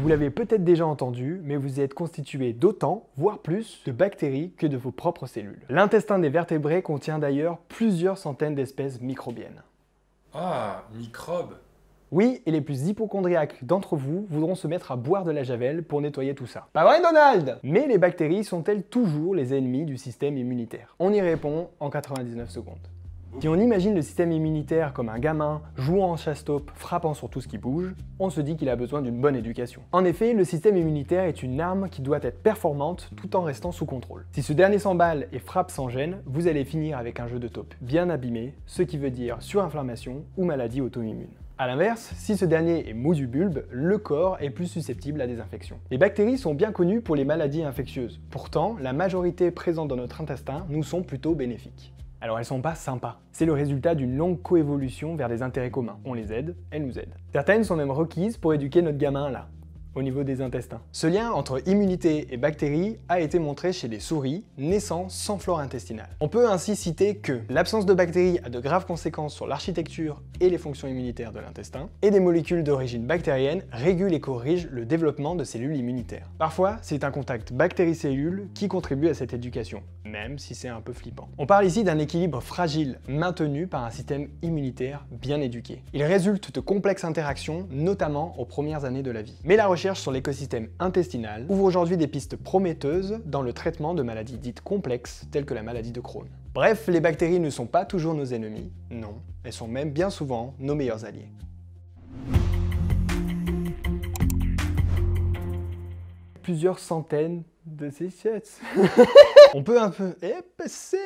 Vous l'avez peut-être déjà entendu, mais vous êtes constitué d'autant, voire plus, de bactéries que de vos propres cellules. L'intestin des vertébrés contient d'ailleurs plusieurs centaines d'espèces microbiennes. Ah, microbes. Oui, et les plus hypocondriaques d'entre vous voudront se mettre à boire de la javel pour nettoyer tout ça. Pas vrai, Donald? Mais les bactéries sont-elles toujours les ennemis du système immunitaire? On y répond en 99 secondes. Si on imagine le système immunitaire comme un gamin jouant en chasse-taupe, frappant sur tout ce qui bouge, on se dit qu'il a besoin d'une bonne éducation. En effet, le système immunitaire est une arme qui doit être performante tout en restant sous contrôle. Si ce dernier s'emballe et frappe sans gêne, vous allez finir avec un jeu de taupe bien abîmé, ce qui veut dire surinflammation ou maladie auto-immune. A l'inverse, si ce dernier est mou du bulbe, le corps est plus susceptible à des infections. Les bactéries sont bien connues pour les maladies infectieuses. Pourtant, la majorité présente dans notre intestin nous sont plutôt bénéfiques. Alors elles sont pas sympas. C'est le résultat d'une longue coévolution vers des intérêts communs. On les aide, elles nous aident. Certaines sont même requises pour éduquer notre gamin là, au niveau des intestins. Ce lien entre immunité et bactéries a été montré chez les souris naissant sans flore intestinale. On peut ainsi citer que l'absence de bactéries a de graves conséquences sur l'architecture et les fonctions immunitaires de l'intestin, et des molécules d'origine bactérienne régulent et corrigent le développement de cellules immunitaires. Parfois, c'est un contact bactérie-cellule qui contribue à cette éducation, même si c'est un peu flippant. On parle ici d'un équilibre fragile maintenu par un système immunitaire bien éduqué. Il résulte de complexes interactions, notamment aux premières années de la vie. Mais la recherche sur l'écosystème intestinal ouvre aujourd'hui des pistes prometteuses dans le traitement de maladies dites complexes, telles que la maladie de Crohn. Bref, les bactéries ne sont pas toujours nos ennemis, non, elles sont même bien souvent nos meilleurs alliés. Plusieurs centaines de ces chats. On peut un peu épaisser.